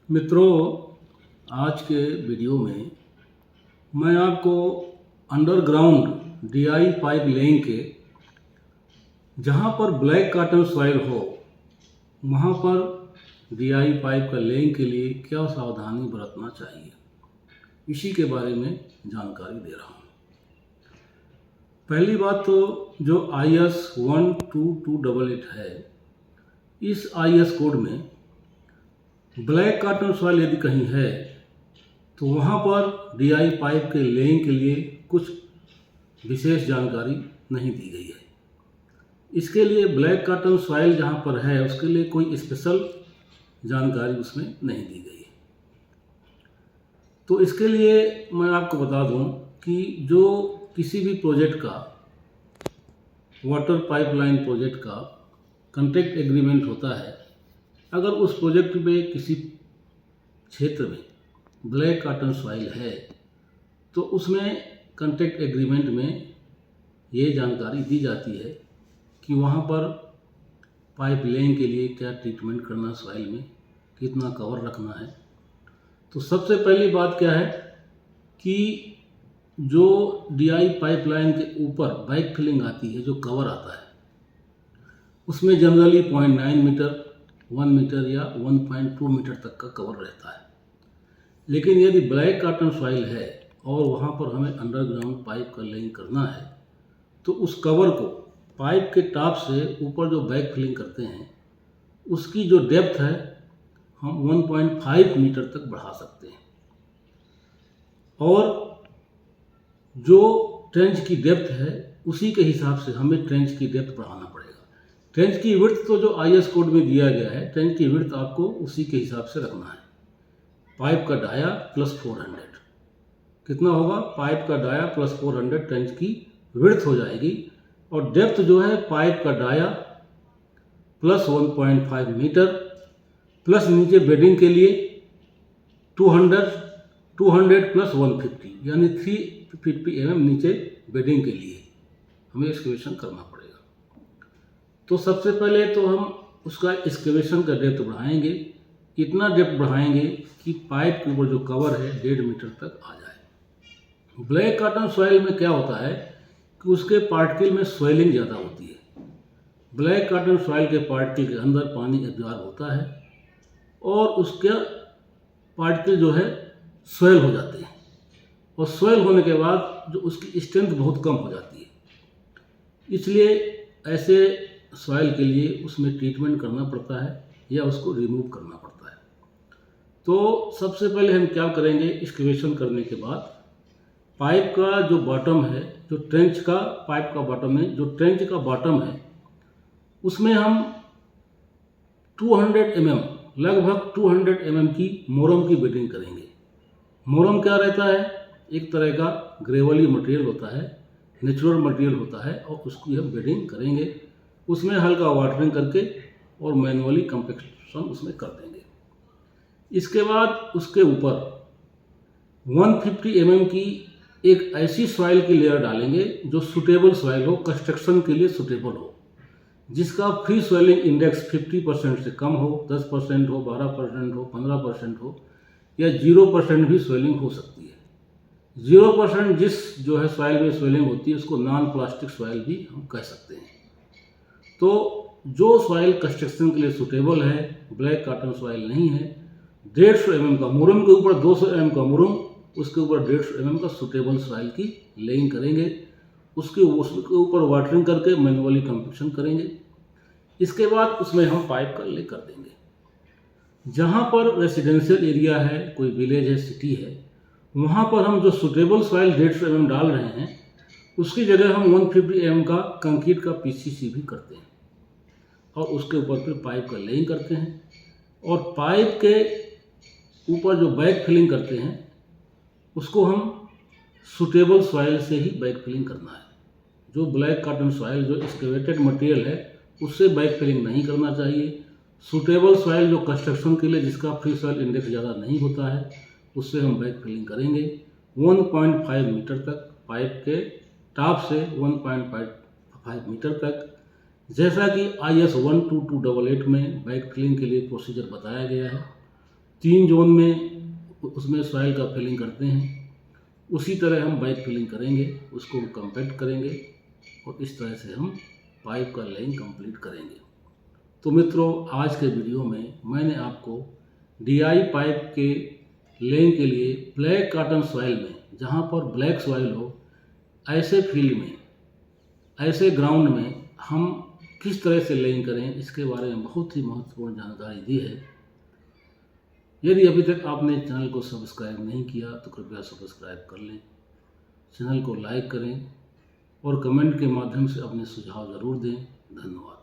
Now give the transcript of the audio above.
मित्रों, आज के वीडियो में मैं आपको अंडरग्राउंड डीआई पाइप लेइंग के जहाँ पर ब्लैक कॉटन सॉइल हो वहाँ पर डीआई पाइप का लेइंग के लिए क्या सावधानी बरतना चाहिए, इसी के बारे में जानकारी दे रहा हूँ। पहली बात तो जो IS 12288 है, इस IS कोड में ब्लैक कॉटन सॉइल यदि कहीं है तो वहाँ पर डीआई पाइप के लेइंग के लिए कुछ विशेष जानकारी नहीं दी गई है। इसके लिए ब्लैक कॉटन सॉइल जहाँ पर है उसके लिए कोई स्पेशल जानकारी उसमें नहीं दी गई है। तो इसके लिए मैं आपको बता दूं कि जो किसी भी प्रोजेक्ट का, वाटर पाइपलाइन प्रोजेक्ट का कॉन्ट्रैक्ट एग्रीमेंट होता है, अगर उस प्रोजेक्ट में किसी क्षेत्र में ब्लैक कॉटन सॉइल है तो उसमें कॉन्ट्रैक्ट एग्रीमेंट में ये जानकारी दी जाती है कि वहाँ पर पाइप लेइंग के लिए क्या ट्रीटमेंट करना, सॉइल में कितना कवर रखना है। तो सबसे पहली बात क्या है कि जो डीआई पाइपलाइन के ऊपर बैक फिलिंग आती है, जो कवर आता है, उसमें जनरली 0.9 मीटर, 1 मीटर या 1.2 मीटर तक का कवर रहता है। लेकिन यदि ब्लैक कॉटन सॉइल है और वहाँ पर हमें अंडरग्राउंड पाइप का लेइंग करना है तो उस कवर को पाइप के टॉप से ऊपर जो बैक फिलिंग करते हैं उसकी जो डेप्थ है हम 1.5 मीटर तक बढ़ा सकते हैं, और जो ट्रेंच की डेप्थ है उसी के हिसाब से हमें ट्रेंच की डेप्थ बढ़ाना पड़ेगा। ट्रेंच की विड्थ तो जो IS कोड में दिया गया है, ट्रेंच की विड्थ आपको उसी के हिसाब से रखना है। पाइप का डाया प्लस 400 कितना होगा? पाइप का डाया प्लस 400 ट्रेंच की विड्थ हो जाएगी, और डेप्थ जो है पाइप का डाया प्लस 1.5 मीटर प्लस नीचे बेडिंग के लिए 200 प्लस 150 यानी 350 mm नीचे बेडिंग के लिए हमें एक्सकेवेशन करना पड़ेगा। तो सबसे पहले तो हम उसका एक्सकेवेशन का डेप्थ बढ़ाएंगे, इतना डेप्थ बढ़ाएंगे कि पाइप के ऊपर जो कवर है 1.5 मीटर तक आ जाए। ब्लैक कॉटन सॉइल में क्या होता है कि उसके पार्टिकल में स्वेलिंग ज़्यादा होती है। ब्लैक कॉटन सॉइल के पार्टिकल के अंदर पानी एब्जॉर्ब होता है और उसके पार्टिकल जो है स्वेल हो जाते हैं, और स्वेल होने के बाद जो उसकी स्ट्रेंथ बहुत कम हो जाती है। इसलिए ऐसे सॉइल के लिए उसमें ट्रीटमेंट करना पड़ता है या उसको रिमूव करना पड़ता है। तो सबसे पहले हम क्या करेंगे, एक्सकेवेशन करने के बाद पाइप का जो बॉटम है, जो ट्रेंच का पाइप का बॉटम है, जो ट्रेंच का बॉटम है, उसमें हम 200 mm, लगभग 200 mm की मोरम की बेडिंग करेंगे। मोरम क्या रहता है? एक तरह का ग्रेवली मटेरियल होता है, नेचुरल मटेरियल होता है, और उसकी हम बेडिंग करेंगे। उसमें हल्का वाटरिंग करके और मैनुअली कंपैक्शन उसमें कर देंगे। इसके बाद उसके ऊपर 150 mm की एक ऐसी सॉइल की लेयर डालेंगे जो सुटेबल सॉइल हो, कंस्ट्रक्शन के लिए सुटेबल हो, जिसका फ्री स्वेलिंग इंडेक्स 50% से कम हो, 10% हो, 12% हो, 15% हो, या 0% भी स्वेलिंग हो सकती है। 0% जिस जो है सॉइल में स्वेलिंग होती है उसको नॉन प्लास्टिक सॉइल भी हम कह सकते हैं। तो जो सॉइल कंस्ट्रक्शन के लिए सुटेबल है, ब्लैक कॉटन सॉइल नहीं है, 150 mm का मुरम के ऊपर 200 mm का मुरम, उसके ऊपर 150 mm का सुटेबल सॉइल की लेइंग करेंगे। उसके ऊपर वाटरिंग करके मैनुअली कंपैक्शन करेंगे। इसके बाद उसमें हम पाइप का ले कर देंगे। जहाँ पर रेसिडेंशियल एरिया है, कोई विलेज है, सिटी है, वहाँ पर हम जो सुटेबल सॉइल 150 mm डाल रहे हैं उसकी जगह हम 150 mm का कंक्रीट का PCC भी करते हैं, और उसके ऊपर फिर पाइप का लेइंग करते हैं। और पाइप के ऊपर जो बैक फिलिंग करते हैं उसको हम सुटेबल सॉइल से ही बैक फिलिंग करना है। जो ब्लैक कॉटन सॉइल, जो एक्सकेवेटेड मटेरियल है, उससे बैक फिलिंग नहीं करना चाहिए। सुटेबल सॉइल जो कंस्ट्रक्शन के लिए, जिसका फ्री सॉइल इंडेक्स ज़्यादा नहीं होता है, उससे हम बैक फिलिंग करेंगे 1.5 मीटर तक, पाइप के टॉप से 1.5 मीटर तक, जैसा कि IS 12288 में बैक फिलिंग के लिए प्रोसीजर बताया गया है। 3 जोन में उसमें सॉइल का फिलिंग करते हैं, उसी तरह हम बैक फिलिंग करेंगे, उसको कम्पैक्ट करेंगे और इस तरह से हम पाइप का लेइंग कंप्लीट करेंगे। तो मित्रों, आज के वीडियो में मैंने आपको DI पाइप के लेइंग के लिए ब्लैक कॉटन सॉइल में, जहाँ पर ब्लैक सॉइल हो, ऐसे फील्ड में, ऐसे ग्राउंड में हम किस तरह से लेइंग करें, इसके बारे में बहुत ही महत्वपूर्ण जानकारी दी है। यदि अभी तक आपने चैनल को सब्सक्राइब नहीं किया तो कृपया सब्सक्राइब कर लें, चैनल को लाइक करें और कमेंट के माध्यम से अपने सुझाव ज़रूर दें। धन्यवाद।